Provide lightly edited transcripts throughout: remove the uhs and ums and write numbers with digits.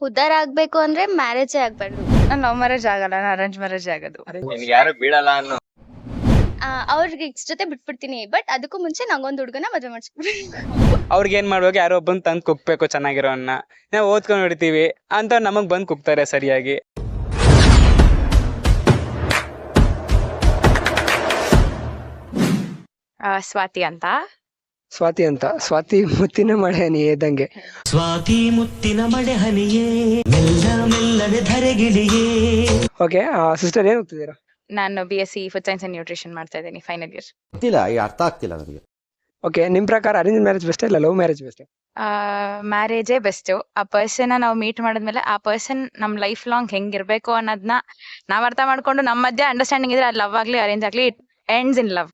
ಉದ್ಧಾರ ಆಗ್ಬೇಕು ಅಂದ್ರೆ ಮ್ಯಾರೇಜೇ ಆಗ್ಬಾರ್ದು. ನಾನು ಲವ್ ಮ್ಯಾರೇಜ್ ಆಗಲ್ಲ, ನಾನು ಅರೇಂಜ್ ಮ್ಯಾರೇಜ್ ಆಗೋದು. ನಿನ್ಗೆ ಯಾರು ಬೀಳಲ್ಲ ಅನ್ನೋ ಅವ್ರಿಗೆ ಇಷ್ಟ ಜೊತೆ ಬಿಟ್ಬಿಡ್ತೀನಿ, ಬಟ್ ಅದಕ್ಕೂ ಮುಂಚೆ ನಂಗೊಂದು ಹುಡುಗನ ಮದ್ವೆ ಮಾಡಿಸ್ಬಿಡ್ತೀನಿ. ಅವ್ರಿಗೆ ಏನ್ ಮಾಡ್ಬೇಕು, ಯಾರೋ ಒಬ್ಬನ್ ತಂದ್ ಕುಕ್ಬೇಕು ಚೆನ್ನಾಗಿರೋನ್ನ. ನಾವು ಓದ್ಕೊಂಡ್ ಹೊಡಿತೀವಿ ಅಂತ ನಮಗ್ ಬಂದ್ ಕುಕ್ತಾರೆ ಸರಿಯಾಗಿ. ಸ್ವಾತಿ ಅಂತ. ಸ್ವಾತಿ ಮುತ್ತಿನ ಮಳೆ ಹನಿ ಇದ್ದಂಗೆ. ಸ್ವಾತಿ ಮುತ್ತಿನ ಮಳೆ ಹನಿಯೇ ಮೆಲ್ಲ ಮೆಲ್ಲನೆ ಧರೆಗಿಳಿಯೇ. ಓಕೆ ಸಿಸ್ಟರ್ ಏನ್ ಹೋಗ್ತಿದ್ದೀರಾ? ನಾನು BSc food science and nutrition ಮಾಡ್ತಾ ಇದ್ದೀನಿ, ಫೈನಲ್ ಇಯರ್. ಗೊತ್ತಿಲ್ಲ, ಈ ಅರ್ಥ ಆಗ್ತಿಲ್ಲ ನನಗೆ. ಓಕೆ, ನಿಮ್ ಪ್ರಕಾರ ಅರೇಂಜ್ ಮ್ಯಾರೇಜ್ ಬೆಸ್ಟ್ ಇಲ್ಲ ಲವ್ ಮ್ಯಾರೇಜ್ ಬೆಸ್ಟ್? ಮ್ಯಾರೇಜೇ ಬೆಸ್ಟ್. ಆ ಪರ್ಸನ್ ನಾವು ಮೀಟ್ ಮಾಡಿದ್ಮೇಲೆ ಆ ಪರ್ಸನ್ ನಮ್ ಲೈಫ್ ಲಾಂಗ್ ಹೆಂಗಿರ್ಬೇಕು ಅನ್ನೋದನ್ನ ನಾವ್ ಅರ್ಥ ಮಾಡ್ಕೊಂಡು ನಮ್ಮ ಮಧ್ಯೆ ಅಂಡರ್ಸ್ಟ್ಯಾಂಡಿಂಗ್ ಇದ್ರೆ, ಅದು ಲವ್ ಆಗ್ಲಿ ಅರೇಂಜ್ ಆಗ್ಲಿ, ಇಟ್ ಎಂಡ್ಸ್ ಇನ್ ಲವ್.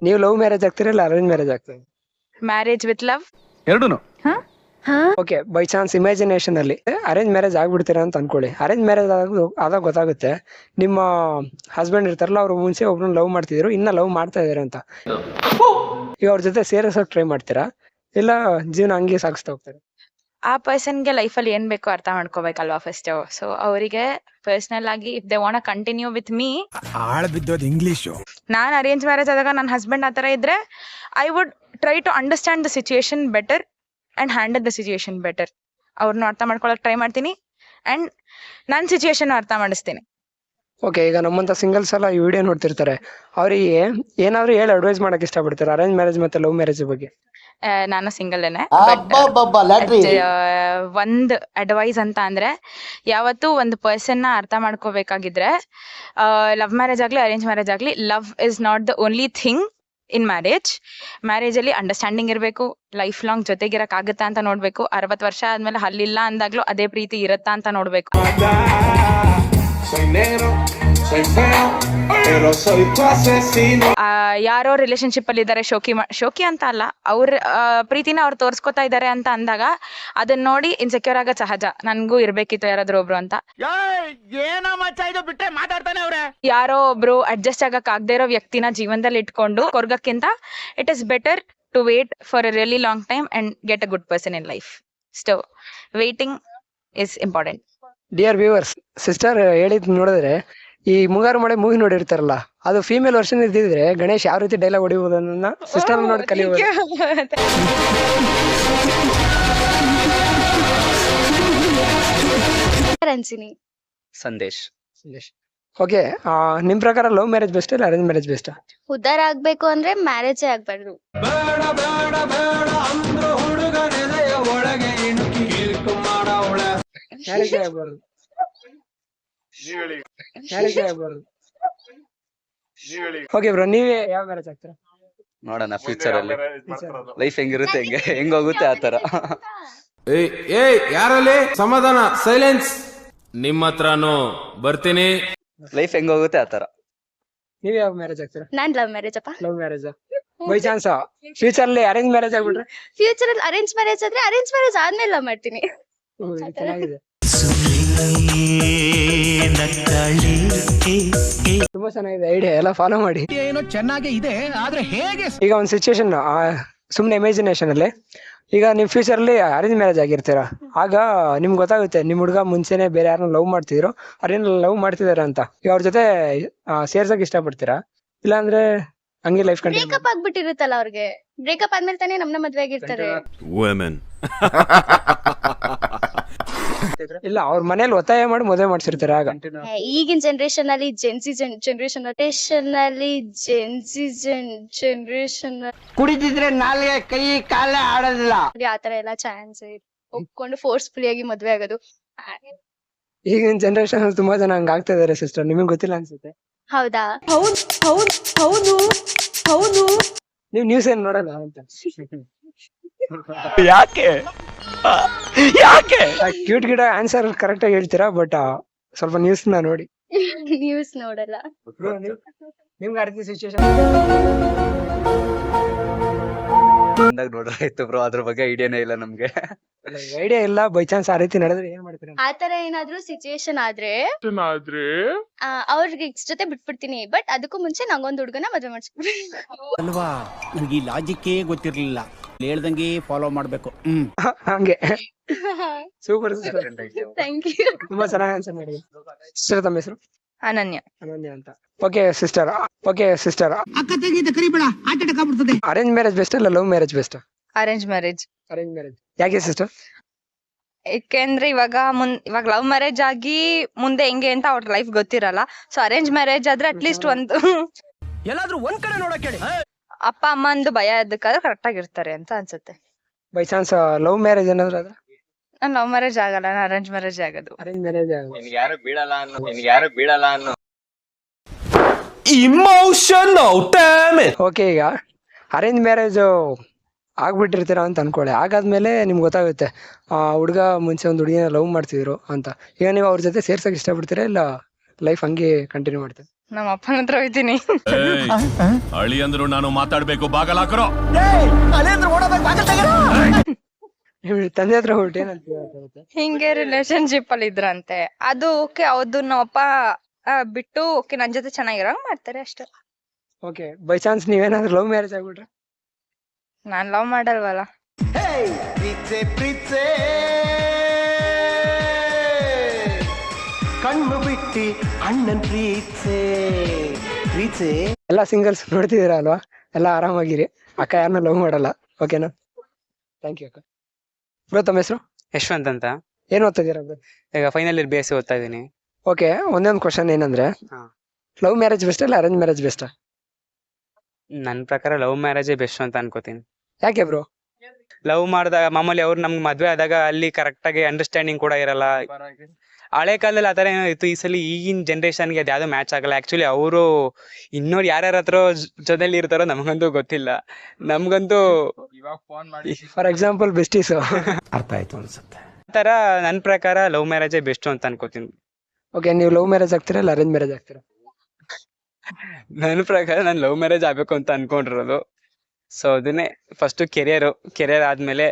ನೀವು ಲವ್ ಮ್ಯಾರೇಜ್ ಆಗ್ತೀರಾ ಇಲ್ಲ ಅರೇಂಜ್ ಮ್ಯಾರೇಜ್ ಆಗ್ತೀರಾ? ಮ್ಯಾರೇಜ್ ವಿತ್ ಲವ್ ಎರಡೂನು. ಓಕೆ, ಬೈ ಚಾನ್ಸ್ ಇಮ್ಯಾಜಿನೇಷನ್ ಅಲ್ಲಿ ಅರೇಂಜ್ ಮ್ಯಾರೇಜ್ ಆಗ್ಬಿಡ್ತೀರಾ ಅಂತ ಅನ್ಕೊಳ್ಳಿ. ಅರೇಂಜ್ ಮ್ಯಾರೇಜ್ ಆದಾಗ ಗೊತ್ತಾಗುತ್ತೆ ನಿಮ್ಮ ಹಸ್ಬೆಂಡ್ ಇರ್ತಾರಲ್ಲ, ಅವ್ರು ಮುಂಚೆ ಒಬ್ರನ್ನ ಲವ್ ಮಾಡ್ತಿದ್ರು, ಇನ್ನ ಲವ್ ಮಾಡ್ತಾ ಇದಾರೆ ಅಂತ. ಈಗ ಅವ್ರ ಜೊತೆ ಸೇರಿಸೋಕ್ ಟ್ರೈ ಮಾಡ್ತೀರಾ ಇಲ್ಲ ಜೀವನ ಹಂಗೆ ಸಾಗಿಸ್ತಾ ಹೋಗ್ತಾರೆ? ಆ ಪರ್ಸನ್ಗೆ ಲೈಫಲ್ಲಿ ಏನ್ ಬೇಕೋ ಅರ್ಥ ಮಾಡ್ಕೋಬೇಕಲ್ವಾ ಫಸ್ಟ್. ಸೊ ಅವರಿಗೆ ಪರ್ಸನಲ್ ಆಗಿ if they want continue with me. English. ನಾನು ಅರೇಂಜ್ ಮ್ಯಾರೇಜ್ ಆದಾಗ ನನ್ನ ಹಸ್ಬೆಂಡ್ ಆ ಥರ ಇದ್ರೆ I would try to understand the situation better and handle the situation better. ಅವ್ರನ್ನ ಅರ್ಥ ಮಾಡ್ಕೊಳಕ್ ಟ್ರೈ ಮಾಡ್ತೀನಿ ಅಂಡ್ ನನ್ನ ಸಿಚುಯೇಷನ್ ಅರ್ಥ ಮಾಡಿಸ್ತೀನಿ. ಓಕೆ, ಈಗ ನಮ್ಮಂತ ಸಿಂಗಲ್ಸ್ ಎಲ್ಲ ಈ ವಿಡಿಯೋ ನೋಡ್ತಿರ್ತಾರೆ, ಅವರಿಗೆ ಏನಾದ್ರು ಹೇಳಿ ಅಡ್ವೈಸ್ ಮಾಡಕ್ ಇಷ್ಟಪಡ್ತಾರೆ ಅರೇಂಜ್ ಮ್ಯಾರೇಜ್ ಮತ್ತೆ ಲವ್ ಮ್ಯಾರೇಜ್ ಬಗ್ಗೆ? ನಾನು ಸಿಂಗಲ್ಲೇನೆ. ಲ್ಯಾಟ್ರಿ ಒಂದ್ ಅಡ್ವೈಸ್ ಅಂತ ಅಂದ್ರೆ, ಯಾವತ್ತು ಒಂದು ಪರ್ಸನ್ ನ ಅರ್ಥ ಮಾಡ್ಕೋಬೇಕಾಗಿದ್ರೆ, ಲವ್ ಮ್ಯಾರೇಜ್ ಆಗ್ಲಿ ಅರೇಂಜ್ ಮ್ಯಾರೇಜ್ ಆಗ್ಲಿ, love is not the only thing in marriage. Marriage ಅಲ್ಲಿ ಅಂಡರ್ಸ್ಟ್ಯಾಂಡಿಂಗ್ ಇರಬೇಕು, ಲೈಫ್ ಲಾಂಗ್ ಜೊತೆಗಿರಕ್ ಆಗುತ್ತಾ ಅಂತ ನೋಡ್ಬೇಕು. 60 ವರ್ಷ ಆದ್ಮೇಲೆ ಹಲ್ಲಿಲ್ಲ ಅಂದಾಗ್ಲೂ ಅದೇ ಪ್ರೀತಿ ಇರತ್ತಾ ಅಂತ ನೋಡ್ಬೇಕು. ಯಾರೋ ರಿಲೇಶನ್ಶಿಪ್ ಅಲ್ಲಿ ಇದಾರೆ, ಶೋಕಿ ಅಂತ ಅಲ್ಲ, ಅವ್ರ ಪ್ರೀತಿನ ಅವ್ರು ತೋರ್ಸ್ಕೊತಾ ಇದಾರೆ ಅಂತ ಅಂದಾಗ ಅದನ್ನ ನೋಡಿ ಇನ್ಸೆಕ್ಯೂರ್ ಆಗೋದ್ ಸಹಜ. ನನ್ಗೂ ಇರ್ಬೇಕಿತ್ತು ಯಾರಾದ್ರೂ ಒಬ್ರು ಅಂತ. ಯಾರೋ ಒಬ್ರು ಅಡ್ಜಸ್ಟ್ ಆಗಕ್ ಆಗದೆ ಇರೋ ವ್ಯಕ್ತಿನ ಜೀವನದಲ್ಲಿ ಇಟ್ಕೊಂಡು ಕೊರ್ಗಕ್ಕಿಂತ it is better to wait for a really long time and get a good person in life. So waiting is important. Dear viewers, sister ಹೇಳಿದ್ ನೋಡಿದ್ರೆ ಈ ಮುಂಗಾರು ಮಳೆ ಮೂವಿ ನೋಡಿರ್ತಾರಲ್ಲ, ಅದು ಫೀಮೇಲ್ ವರ್ಷನ್ ಇದ್ದಿದ್ರೆ ಗಣೇಶ್ ಯಾವ ರೀತಿ ಡೈಲಾಗ್ ಹೊಡಿಬಹುದು ಅನ್ನೋದನ್ನ ಸಿಸ್ಟರ್ ನೋಡಿ ಕಲಿಬಹುದು. ಅನ್ಸಿನಿ. ಸಂದೇಶ್. ಓಕೆ, ನಿಮ್ ಪ್ರಕಾರ ಲವ್ ಮ್ಯಾರೇಜ್ ಬೆಸ್ಟ್ ಇಲ್ಲ ಅರೇಂಜ್ ಮ್ಯಾರೇಜ್ ಬೆಸ್ಟ್? ಉದ್ಧಾರ ಆಗ್ಬೇಕು ಅಂದ್ರೆ ಮ್ಯಾರೇಜೇ ಆಗ್ಬಾರ್ದು. ಮ್ಯಾರೇಜ್ ಆಗ್ಬಾರ್ದು. ಓಕೆ ಬ್ರೋ, ನೀವೇ ಯಾವ ಮ್ಯಾರೇಜ್ ಆಗ್ತೀರಾ? ನೋಡೋಣ ಫ್ಯೂಚರ್ ಅಲ್ಲಿ ಲೈಫ್ ಹೆಂಗಿರುತ್ತೆ, ಹೆಂಗೋಗುತ್ತೆ ಆತರ. ಏಯ್ ಯಾರಲ್ಲಿ ಸಮಾಧಾನ, ಸೈಲೆನ್ಸ್. ನಿಮ್ಮ ಹತ್ರನು ಬರ್ತೀನಿ. ಲೈಫ್ ಹೆಂಗೋಗುತ್ತೆ ಆತರ. ನೀವ್ ಯಾವ ಮ್ಯಾರೇಜ್ ಆಗ್ತೀರಾ? ನಾನ್ ಲವ್ ಮ್ಯಾರೇಜ್ ಅಪ್ಪ. Love marriage. By chance future ಅಲ್ಲಿ ಅರೇಂಜ್ ಮ್ಯಾರೇಜ್ ಆಗ್ಬಿಟ್ರೆ? ಫ್ಯೂಚರ್ ಅಲ್ಲಿ ಅರೇಂಜ್ ಮ್ಯಾರೇಜ್ ಆದ್ರೆ ಅರೇಂಜ್ ಮ್ಯಾರೇಜ್ ಆದ್ಮೇಲೆ ಲವ್ ಮಾಡ್ತೀನಿ. ಚೆನ್ನಾಗಿದೆ, ತುಂಬಾ ಚೆನ್ನಾಗಿದೆ ಐಡಿಯಾ, ಎಲ್ಲ ಫಾಲೋ ಮಾಡಿ. ಏನೋ ಚೆನ್ನಾಗಿ ಇದೆ, ಆದ್ರೆ ಹೇಗೆ? ಈಗ ಒಂದು ಸಿಚುವೇಶನ್, ಸುಮ್ನೆ ಇಮ್ಯಾಜಿನೇಷನ್ ಅಲ್ಲಿ, ಈಗ ನಿಮ್ ಫ್ಯೂಚರ್ ಅಲ್ಲಿ ಅರೇಂಜ್ ಮ್ಯಾರೇಜ್ ಆಗಿರ್ತೀರಾ, ಆಗ ನಿಮ್ಗೆ ಗೊತ್ತಾಗುತ್ತೆ ನಿಮ್ ಹುಡುಗ ಮುಂಚೆನೆ ಬೇರೆ ಯಾರನ್ನ ಲವ್ ಮಾಡ್ತಿದ್ರು, ಅವ್ರೇನ ಲವ್ ಮಾಡ್ತಿದಾರ ಅಂತ. ಈಗ ಅವ್ರ ಜೊತೆ ಸೇರ್ಸಕ್ ಇಷ್ಟಪಡ್ತೀರಾ ಇಲ್ಲ ಅಂದ್ರೆ ಹಂಗೆ ಲೈಫ್ ಕಂಟಿನ್ಯೂ? ಬ್ರೇಕಪ್ ಆಗ್ಬಿಟ್ಟಿರುತ್ತಲ್ಲ ಅವ್ರಿಗೆ, ಬ್ರೇಕಪ್ ಆದ್ಮೇಲೆ ತಾನೇ ನಮ್ನ ಮದ್ವೆ ಆಗಿರ್ತಾರೆ. ಇಲ್ಲ, ಅವ್ರ ಮನೇಲಿ ಒತ್ತಾಯ ಮಾಡಿ ಮದುವೆ ಮಾಡ್ಸಿರ್ತಾರೆ ಆಗ. ಈಗಿನ ಜನರೇಷನ್ ಅಲ್ಲಿ ಜನರೇಷನ್ ಕುಡಿದಿದ್ರೆ ನಾಲ್ಗೆ ಕೈ ಕಾಲ ಆಡೋದಿಲ್ಲ. ಆತರ ಎಲ್ಲ ಚಾನ್ಸ್ ಒಪ್ಕೊಂಡು ಫೋರ್ಸ್ಫುಲಿ ಆಗಿ ಮದ್ವೆ ಆಗೋದು. ಈಗಿನ ಜನರೇಷನ್ ಅಲ್ಲಿ ತುಂಬಾ ಜನ ಹಂಗ ಆಗ್ತಾ ಇದಾರೆ ಸಿಸ್ಟರ್, ನಿಮಗೆ ಗೊತ್ತಿಲ್ಲ ಅನ್ಸುತ್ತೆ. ಹೌದಾ? ಹೌದು, ನೀವು ನ್ಯೂಸ್ ಏನ್ ನೋಡಲ್ಲ ಅಂತ. ಯಾಕೆ ಕ್ಯೂಟ್ ಗಿಡ ಆನ್ಸರ್ ಕರೆಕ್ಟ್ ಆಗಿ ಹೇಳ್ತೀರಾ, ಬಟ್ ಸ್ವಲ್ಪ ನ್ಯೂಸ್ ನ ನೋಡಿ. ನ್ಯೂಸ್ ನೋಡಲ್ಲ. ನಿಮ್ಗೆ ಅರ್ಥ ಸಿಚುವೇಶನ್ ನೋಡ್ರೆ ಆಯ್ತು ಬ್ರೋ, ಅದ್ರ ಬಗ್ಗೆ ಐಡಿಯಾನೇ ಇಲ್ಲ ನಮ್ಗೆ. ಐಡಿಯಾ ಇಲ್ಲ, ಬೈ ಚಾನ್ಸ್ ಆ ರೀತಿ ನಡೆದ್ರೆ ಏನ್ ಮಾಡ್ತೀರಾ? ಆತರ ಏನಾದ್ರೂ ಸಿಚುಯೇಷನ್ ಆದ್ರೆ ಅವ್ರಿಗೆ ಎಕ್ಸ್ ಜೊತೆ ಬಿಟ್ಬಿಡ್ತೀನಿ. ಬಟ್ ಅದಕ್ಕೂ ಮುಂಚೆ ನಂಗೊಂದ್ ಹುಡುಗನ ಮದ್ವೆ ಮಾಡಿಸ್ಬಿಡ್ತೀನಿ. ಅಲ್ವಾ, ನನಗೆ ಈ ಲಾಜಿಕ್ಕೇ ಗೊತ್ತಿರ್ಲಿಲ್ಲ. ಹೇಳ್ದಂಗೆ ಫಾಲೋ ಮಾಡ್ಬೇಕು. ಹಂಗೆ ಸೂಪರ್ ಥ್ಯಾಂಕ್ ಯು. ತುಂಬಾ ಚೆನ್ನಾಗಿ ಆನ್ಸರ್ ಮಾಡಿ. ಸಿಸ್ಟರ್ ತಮ್ಮ ಹೆಸರು? ಅನನ್ಯ. ಅನನ್ಯ ಅಂತ. ಓಕೆ ಸಿಸ್ಟರ್, ಅಕ್ಕ ತೆಗೀತ ಕರಿಬೇಡ, ಆಟ ಆಡ್ಬಿಡ್ತದೆ. ಅರೇಂಜ್ ಮ್ಯಾರೇಜ್ ಬೆಸ್ಟ್ ಅಲ್ಲ love marriage best? Arrange marriage. Arrange marriage ಯಾಕೆ ಸಿಸ್ಟರ್? ಏಕೆಂದ್ರೆ ಇವಾಗ ಲವ್ ಮ್ಯಾರೇಜ್ ಆಗಿ ಮುಂದೆ ಹೆಂಗೆ ಅಂತ ಅವ್ರ ಲೈಫ್ ಗೊತ್ತಿರಲ್ಲ. ಸೊ ಅರೇಂಜ್ ಮ್ಯಾರೇಜ್ ಆದ್ರೆ ಅಟ್ಲೀಸ್ಟ್ ಒಂದು ಎಲ್ಲಾದ್ರೂ ಒಂದ್ ಕಡೆ ನೋಡಕ್ ಹೇಳಿ. ಅಪ್ಪ ಅಮ್ಮಂದು ಭಯ ಅದಕ್ಕಾದ್ರೆ ಕರೆಕ್ಟ್ ಆಗಿರ್ತಾರೆ ಅಂತ ಅನ್ಸುತ್ತೆ. ಬೈ ಚಾನ್ಸ್ ಲವ್ ಮ್ಯಾರೇಜ್ ಏನಾದ್ರು ಅದ್ರ? ನಾನ್ ಲವ್ ಮ್ಯಾರೇಜ್ ಆಗಲ್ಲ, ನಾನು ಅರೇಂಜ್ ಮ್ಯಾರೇಜ್ ಆಗೋದು. ಅರೇಂಜ್ ಮ್ಯಾರೇಜ್ ಯಾರು ಬೀಳಲ್ಲ ಅನ್ನೋ ಇಮೋಷನಲ್ ಡ್ಯಾಮೇಜ್. ಓಕೆ, ಈಗ ಅರೇಂಜ್ ಮ್ಯಾರೇಜ್ ಆಗ್ಬಿಟ್ಟಿರ್ತೀರಾ ಅಂತ ಅನ್ಕೊಳ್ಳಿ. ಆಗಾದ್ಮೇಲೆ ನಿಮ್ಗೆ ಗೊತ್ತಾಗುತ್ತೆ ಹುಡುಗ ಮುಂಚೆ ಒಂದು ಹುಡುಗಿನ ಲವ್ ಮಾಡ್ತಿದ್ರು ಅಂತ. ಈಗ ನೀವು ಅವ್ರ ಜೊತೆ ಸೇರ್ಸಕ್ ಇಷ್ಟಪಡ್ತೀರಾ ಇಲ್ಲ ಲೈಫ್ ಹಂಗೆ ಕಂಟಿನ್ಯೂ ಮಾಡ್ತೀರಾ? ನಮ್ಮ ಅಪ್ಪನ ಹತ್ರ ಹೋಯ್ತೀನಿ. ಅಳಿ ಅಂದ್ರು ನಾನು ಮಾತಾಡ್ಬೇಕು, ಬಾಗಲಾಕರೋ. ನೀವು ತಂದೆ ಹತ್ರ ಹೊರಟು ಏನಂತ? ಹಿಂಗೆ ರಿಲೇಶನ್ಶಿಪ್ ಅಲ್ಲಿ ಇದ್ರಂತೆ. ಅದು ಓಕೆ, ಹೌದು ನಮ್ಮಪ್ಪ ಬಿಟ್ಟು ಓಕೆ ನನ್ ಜೊತೆ ಚೆನ್ನಾಗಿರೋಂಗ್ ಮಾಡ್ತಾರೆ ಅಷ್ಟೇ. ಓಕೆ, ಬೈ ಚಾನ್ಸ್ ನೀವೇನಾದ್ರೂ ಲವ್ ಮ್ಯಾರೇಜ್ ಆಗ್ಬಿಟ್ರೆ? ನಾನ್ ಲವ್ ಮಾಡಲ್ವಲ್ಲ. ಕಣ್ಣು ಬಿಟ್ಟಿ ಅಣ್ಣನ್ ಪ್ರೀತ್ಸೆ ಎಲ್ಲ ಸಿಂಗಲ್ಸ್ ನೋಡ್ತಿದ್ದೀರಾ ಅಲ್ವಾ? ಎಲ್ಲ ಆರಾಮಾಗಿರಿ. ಅಕ್ಕ ಯಾರನ್ನ ಲವ್ ಮಾಡಲ್ಲ. ಓಕೆನಾ? ಥ್ಯಾಂಕ್ ಯು ಅಕ್ಕ. ಬ್ರೋ ತಮ್ಮ ಹೆಸರು? ಯಶವಂತ್ ಅಂತ. ಏನ್ ಓದ್ತಾ ಇದೀರಾ ಬ್ರೋ? ಈಗ ಫೈನಲ್ ಇಯರ್ BSc ಓದ್ತಾ ಇದೀನಿ. ಓಕೆ, ಒಂದೊಂದು ಕ್ವಶನ್ ಏನಂದ್ರೆ, ಹಾ. ಲವ್ ಮ್ಯಾರೇಜ್ ಬೆಸ್ಟ್ ಅಲ್ಲ ಅರೇಂಜ್ ಮ್ಯಾರೇಜ್ ಬೆಸ್ಟ್? ನನ್ ಪ್ರಕಾರ ಲವ್ ಮ್ಯಾರೇಜೇ ಬೆಸ್ಟ್ ಅಂತ ಅನ್ಕೋತೀನಿ. ಯಾಕೆ ಬ್ರೋ? ಲವ್ ಮಾಡಿದಾಗ ಮಾಮೂಲಿ ಅವ್ರು ನಮ್ಗೆ ಮದ್ವೆ ಆದಾಗ ಅಲ್ಲಿ ಕರೆಕ್ಟ್ ಆಗಿ ಅಂಡರ್ಸ್ಟ್ಯಾಂಡಿಂಗ್ ಕೂಡ ಇರಲ್ಲ. ಹಳೆ ಕಾಲದಲ್ಲಿ ಆತರ ಏನೋ ಇತ್ತು. ಈ ಸಲ ಈಗಿನ ಜನರೇಷನ್ಗೆ ಅದ್ಯಾವ್ದು ಮ್ಯಾಚ್ ಆಗಲ್ಲ. ಆಕ್ಚುಲಿ ಅವರು ಇನ್ನೋರು ಯಾರ್ಯಾರ ಹತ್ರ ಜೊತೆಲಿ ಇರ್ತಾರೋ ನಮಗಂತೂ ಗೊತ್ತಿಲ್ಲ. ನಮ್ಗಂತೂ ಫಾರ್ ಎಕ್ಸಾಂಪಲ್ ಬೆಸ್ಟೀಸ್. ಅರ್ಥ ಆಯ್ತು ಅನ್ಸುತ್ತೆ. ಆತರ ನನ್ ಪ್ರಕಾರ ಲವ್ ಮ್ಯಾರೇಜೇ ಬೆಸ್ಟ್ ಅಂತ ಅನ್ಕೋತೀನಿ. ಓಕೆ, ನೀವು ಲವ್ ಮ್ಯಾರೇಜ್ ಆಗ್ತೀರಾ ಇಲ್ಲ ಅರೇಂಜ್ ಮ್ಯಾರೇಜ್ ಆಗ್ತೀರಾ? ನನ್ನ ಪ್ರಕಾರ ನಾನು ಲವ್ ಮ್ಯಾರೇಜ್ ಆಗ್ಬೇಕು ಅಂತ ಅನ್ಕೊಂಡಿರೋದು. ಸೊ ಅದನ್ನೇ ಫಸ್ಟ್ ಕೆರಿಯರ್ ಆದ್ಮೇಲೆ.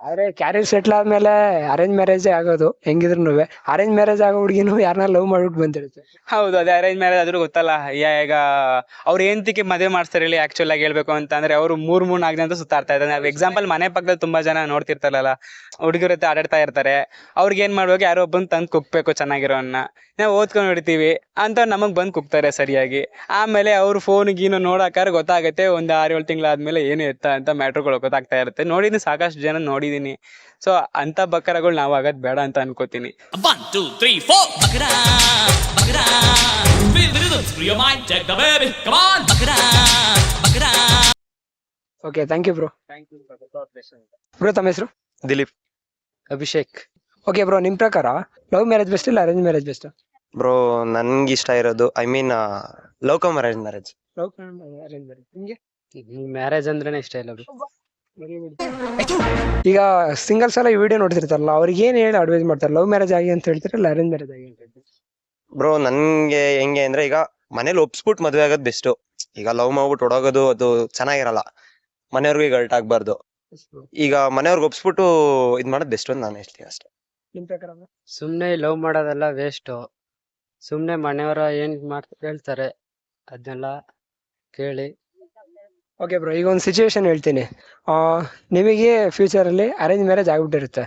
ಆದ್ರೆ ಕ್ಯಾರಿಯರ್ ಸೆಟ್ಲ್ ಆದ್ಮೇಲೆ ಅರೇಂಜ್ ಮ್ಯಾರೇಜ್ ಆಗೋದು ಹೆಂಗಿದ್ರು. ಅರೇಂಜ್ ಮ್ಯಾರೇಜ್ ಆಗೋ ಹುಡುಗಿನೂ ಯಾರನ್ನ ಲವ್ ಮಾಡ್ಬಿಟ್ಟು ಬಂದಿರುತ್ತೆ. ಹೌದು, ಅದೇ ಅರೇಂಜ್ ಮ್ಯಾರೇಜ್ ಆದ್ರೂ ಗೊತ್ತಲ್ಲ. ಈಗ ಅವ್ರ ಏಂತಿಗೆ ಮದುವೆ ಮಾಡ್ತಾರೆ ಹೇಳಿ. ಆಕ್ಚುಲ್ ಆಗಿ ಹೇಳ್ಬೇಕು ಅಂತ ಅಂದ್ರೆ ಅವರು 3-4 ಜನ ಸುತ್ತಾಡ್ತಾ ಇದ್ದಾರೆ. ಎಕ್ಸಾಂಪಲ್ ಮನೆ ಪಕ್ಕದಲ್ಲಿ ತುಂಬಾ ಜನ ನೋಡ್ತಿರ್ತಾರಲ್ಲ, ಹುಡುಗರ ಹತ್ರ ಆಟಾಡ್ತಾ ಇರ್ತಾರೆ. ಅವ್ರಿಗೆ ಏನ್ ಮಾಡ್ಬೇಕು, ಯಾರೋ ಬಂದು ತಂದು ಕುಕ್ಬೇಕು ಚೆನ್ನಾಗಿರೋನ್ನ. ನಾವು ಓದ್ಕೊಂಡು ಹೊಡಿತೀವಿ ಅಂತ ನಮಗ್ ಬಂದು ಕುಕ್ತಾರೆ ಸರಿಯಾಗಿ. ಆಮೇಲೆ ಅವ್ರು ಫೋನ್ ಗೀನು ನೋಡಾಕಾರ ಗೊತ್ತಾಗತ್ತೆ. ಒಂದು 6-7 ತಿಂಗಳಾದ್ಮೇಲೆ ಏನು ಎತ್ತ ಅಂತ ಮ್ಯಾಟ್ರುಗಳು ಗೊತ್ತಾಗ್ತಾ ಇರುತ್ತೆ. ನೋಡಿದೀನಿ, ಸಾಕಷ್ಟು ಜನ ನೋಡಿದೀನಿ. ಸೊ ಅಂತ ಬಕರಗಳು ನಾವು ಆಗೋದ್ ಬೇಡ ಅಂತ ಅನ್ಕೋತೀನಿ. 1 2 3 4 ಬಕರಾ ಬಕರಾ feel the rhythm free your mind check the baby come on ಬಕರಾ ಬಕರಾ. Okay, thank you bro. Bro ತಮ್ಮ ಹೆಸರು? ದಿಲೀಪ್. ಅಭಿಷೇಕ್. ಓಕೆ ಬ್ರೋ, ನಿಮ್ ಪ್ರಕಾರ ಲವ್ ಮ್ಯಾರೇಜ್ ಬೆಸ್ಟ್ ಇಲ್ಲ ಅರೇಂಜ್ ಮ್ಯಾರೇಜ್ ಬೆಸ್ಟ್? ಬ್ರೋ ನನ್ಗೆ ಇಷ್ಟ ಇರೋದು love cum arrange marriage. Love arrange marriage. ನಿಮ್ಗೆ? ಮ್ಯಾರೇಜ್ ಅಂದ್ರೇನೆ ಇಷ್ಟ ಇಲ್ಲ. ಈಗ ಸಿಂಗಲ್ಸ್ ಎಲ್ಲ ಈ ವಿಡಿಯೋ ನೋಡ್ತಿರ್ತಾರಲ್ಲ, ಅವ್ರಿಗೆ ಏನ್ ಹೇಳಿ ಅಡ್ವೈಸ್ ಮಾಡ್ತಾರೆ? ಲವ್ ಮ್ಯಾರೇಜ್ ಆಗಿ ಅಂತ ಹೇಳ್ತೀರಾ ಇಲ್ಲ ಅರೇಂಜ್ ಮ್ಯಾರೇಜ್ ಆಗಿ ಅಂತ ಹೇಳ್ತೀರಾ? ಬ್ರೋ ನನ್ಗೆ ಹೆಂಗೆ ಅಂದ್ರೆ, ಈಗ ಮನೇಲಿ ಒಪ್ಸ್ಬಿಟ್ಟು ಮದ್ವೆ ಆಗೋದು ಬೆಸ್ಟ್. ಈಗ ಲವ್ ಮಾಡ್ಬಿಟ್ಟು ಹೊಡೋಗೋದು ಅದು ಚೆನ್ನಾಗಿರಲ್ಲ. ಮನೆಯವ್ರಿಗೆ ಗಲ್ಟ್ ಆಗ್ಬಾರ್ದು. ಈಗ ಮನೆಯವ್ರಿಗೆ ಒಪ್ಸ್ಬಿಟ್ಟು ಇದ್ ಮಾಡೋದು ಬೆಸ್ಟ್ ಅಂತ ನಾನು ಹೇಳ್ತೀನಿ ಅಷ್ಟೇ. ನಿಮ್ ಪ್ರಕಾರ? ಸುಮ್ನೆ ಲವ್ ಮಾಡೋದೆಲ್ಲ ವೇಸ್ಟ್. ಸುಮ್ನೆ ಮನೆಯವರ ಏನ್ ಹೇಳ್ತಾರೆ ಅದನ್ನೆಲ್ಲ ಕೇಳಿ. ಓಕೆ ಬ್ರೋ, ಈಗ ಒಂದು ಸಿಚುವೇಶನ್ ಹೇಳ್ತೀನಿ. ನಿಮಗೆ ಫ್ಯೂಚರ್ ಅಲ್ಲಿ ಅರೇಂಜ್ ಮ್ಯಾರೇಜ್ ಆಗ್ಬಿಟ್ಟಿರುತ್ತೆ.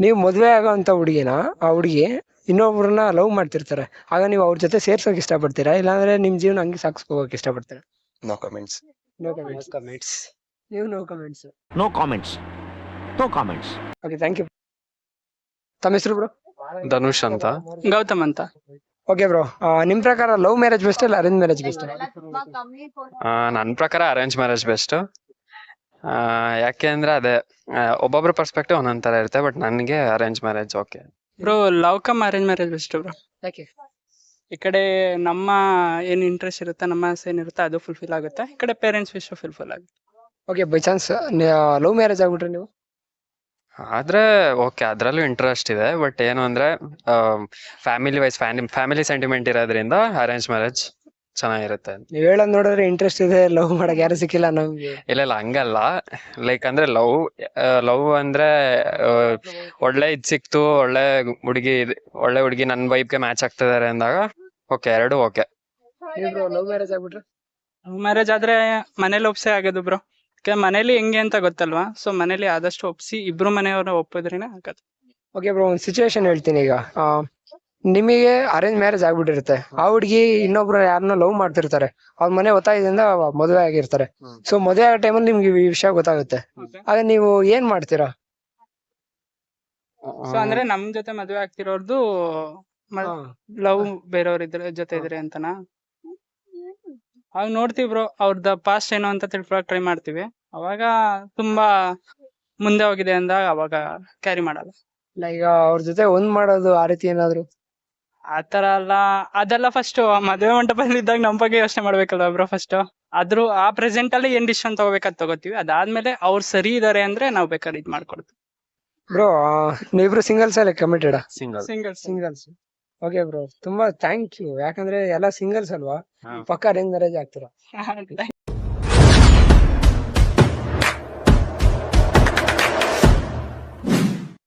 ನೀವು ಮದ್ವೆ ಆಗೋಂತ ಹುಡುಗಿನ, ಆ ಹುಡುಗಿ ಇನ್ನೊಬ್ರನ್ನ ಲವ್ ಮಾಡ್ತಿರ್ತಾರೆ. ಆಗ ನೀವು ಅವ್ರ ಜೊತೆ ಸೇರ್ಸೋಕ್ ಇಷ್ಟಪಡ್ತೀರಾ ಇಲ್ಲಾಂದ್ರೆ ನಿಮ್ ಜೀವನ ಹಂಗೆ ಸಾಕ್ಸ್ಕೋಕ್ ಇಷ್ಟಪಡ್ತೀರಾ? No comments. No comments. ನೀವು no comments. No comments. No comments. Okay, thank you. ತಮ್ಮ ಹೆಸರು ಬ್ರೋ? ಧನುಷ್ ಅಂತ. ಗೌತಮ್ ಅಂತ. ಓಕೆ ಬ್ರೋ, ನಿಮ್ ಪ್ರಕಾರ ಲವ್ ಮ್ಯಾರೇಜ್ ಬೆಸ್ಟ್ ಇಲ್ಲ ಅರೇಂಜ್ ಮ್ಯಾರೇಜ್ ಬೆಸ್ಟ್? ನನ್ನ ಪ್ರಕಾರ ಅರೇಂಜ್ ಮ್ಯಾರೇಜ್ ಬೆಸ್ಟ್. ಯಾಕೆ ಅಂದ್ರೆ ಅದೇ ಒಬ್ಬೊಬ್ರ ಪರ್ಸ್ಪೆಕ್ಟಿವ್ ಒಂದೊಂದ್ ತರ ಇರುತ್ತೆ. ಬಟ್ ನನಗೆ arrange marriage okay. Bro love cum arrange marriage best bro. ಯಾಕೆ? ಈ ಕಡೆ ನಮ್ಮ ಏನ್ ಇಂಟ್ರೆಸ್ಟ್ ಇರುತ್ತೆ, ನಮ್ಮ ಆಸೆ ಏನಿರುತ್ತೆ ಅದು ಫುಲ್ಫಿಲ್ ಆಗುತ್ತೆ. ಈ ಕಡೆ ಪೇರೆಂಟ್ಸ್ ವಿಶ್ ಫುಲ್ಫಿಲ್ ಆಗುತ್ತೆ. Okay, by chance love marriage ಆಗ್ಬಿಟ್ರೆ ನೀವು? ಆದ್ರೆ ಓಕೆ, ಅದ್ರಲ್ಲೂ ಇಂಟ್ರೆಸ್ಟ್ ಇದೆ. ಬಟ್ ಏನು ಅಂದ್ರೆ ಫ್ಯಾಮಿಲಿ ವೈಸ್ ಫ್ಯಾಮಿಲಿ ಸೆಂಟಿಮೆಂಟ್ ಇರೋದ್ರಿಂದ ಅರೇಂಜ್ ಮ್ಯಾರೇಜ್ ಚೆನ್ನಾಗಿರುತ್ತೆ ಅಂತ. ನೀವ್ ಹೇಳೋದ್ ನೋಡಿದ್ರೆ ಇಂಟ್ರೆಸ್ಟ್ ಇದೆ, ಲವ್ ಮಾಡಕ್ ಯಾರು ಸಿಕ್ಕಿಲ್ಲ ನಮ್ಗೆ. ಇಲ್ಲ ಹಂಗಲ್ಲ, ಲೈಕ್ ಅಂದ್ರೆ ಲವ್ ಅಂದ್ರೆ ಒಳ್ಳೆ ಇದ್ ಸಿಕ್ತು, ಒಳ್ಳೆ ಹುಡುಗಿ ನನ್ ವೈಬ್ಗೆ ಮ್ಯಾಚ್ ಆಗ್ತಿದಾರೆ ಅಂದಾಗ ಓಕೆ, ಎರಡು ಓಕೆ. ಲವ್ ಮ್ಯಾರೇಜ್ ಆಗ್ಬಿಟ್ರೆ ಮ್ಯಾರೇಜ್ ಆದ್ರೆ ಮನೇಲಿ ಒಪ್ಸೇ ಆಗೋದು ಬ್ರೋ. ಮನೇಲಿ ಹೆಂಗೆ ಅಂತ ಗೊತ್ತಲ್ವಾ, ಸೊ ಮನೇಲಿ ಆದಷ್ಟು ಒಪ್ಸಿ ಇಬ್ರು ಮನೆಯವ್ರ ಒಪ್ಪಿದ್ರೇನೆ ಆಗೋದು. ಓಕೆ ಬ್ರೋ, ಒಂದ್ ಸಿಚುವೇಶನ್ ಹೇಳ್ತೀನಿ ಈಗ. ನಿಮಗೆ ಅರೇಂಜ್ ಮ್ಯಾರೇಜ್ ಆಗ್ಬಿಟ್ಟಿರುತ್ತೆ, ಆ ಹುಡ್ಗಿ ಇನ್ನೊಬ್ರು ಯಾರನ್ನ ಲವ್ ಮಾಡ್ತಿರ್ತಾರೆ, ಅವ್ರ ಮನೆ ಒತ್ತಾಯದಿಂದ ಮದುವೆ ಆಗಿರ್ತಾರೆ. ಸೊ ಮದುವೆ ಆಗೋ ಟೈಮಲ್ಲಿ ನಿಮ್ಗೆ ಈ ವಿಷಯ ಗೊತ್ತಾಗುತ್ತೆ, ಆಗ ನೀವು ಏನ್ ಮಾಡ್ತೀರಾ? ಸೊ ಅಂದ್ರೆ ನಮ್ ಜೊತೆ ಮದ್ವೆ ಆಗ್ತಿರೋರ್ದು ಲವ್ ಬೇರೆಯವ್ರ ಜೊತೆ ಇದ್ರೆ ಅಂತನಾ? ಅವಾಗ ನೋಡ್ತೀವಿ ಬ್ರೋ, ಅವ್ರದ್ದು ಪಾಸ್ಟ್ ಏನು ಅಂತ ತಿಳ್ಕೊಳಕ್ ಟ್ರೈ ಮಾಡ್ತೀವಿ. ಅವಾಗ ತುಂಬಾ ಮುಂದೆ ಹೋಗಿದೆ ಅಂದಾಗ ಅವಾಗ ಕ್ಯಾರಿ ಮಾಡಲ್ಲ. ಈಗ ಅವ್ರ ಜೊತೆ ಒಂದ್ ಮಾಡೋದು ಆ ರೀತಿ ಏನಾದ್ರು? ಆತರ ಅದೆಲ್ಲ ಫಸ್ಟ್ ಮದ್ವೆ ಮಂಟಪದಲ್ಲಿ ಇದ್ದಾಗ ನಮ್ ಬಗ್ಗೆ ಯೋಚನೆ ಮಾಡ್ಬೇಕಲ್ವಾ ಬ್ರೋ. ಫಸ್ಟ್ ಆ ಪ್ರೆಸೆಂಟ್ ಅಲ್ಲಿ ಏನ್ ಡಿಸಿಷನ್ ತಗೋಬೇಕಂತ ತಗೋತೀವಿ. ಅದಾದ್ಮೇಲೆ ಅವ್ರು ಸರಿ ಇದಾರೆ ಅಂದ್ರೆ ನಾವ್ ಬೇಕಾದ್ರೆ ಇದ್ ಮಾಡ್ಕೊಡ್ತೀವಿ. ಬ್ರೋ, ನೀವಿಬ್ರು ಸಿಂಗಲ್ಸ್ ಅಲ್ಲ ಕಮಿಟೆಡ್? ಸಿಂಗಲ್ಸ್. ಓಕೆ ಬ್ರೋ, ತುಂಬಾ ಥ್ಯಾಂಕ್ ಯು. ಯಾಕಂದ್ರೆ ಎಲ್ಲ ಸಿಂಗಲ್ಸ್ ಅಲ್ವಾ, ಪಕ್ಕ ಅರೇಂಜ್ ಮ್ಯಾರೇಜ್ ಆಗ್ತೀರಾ.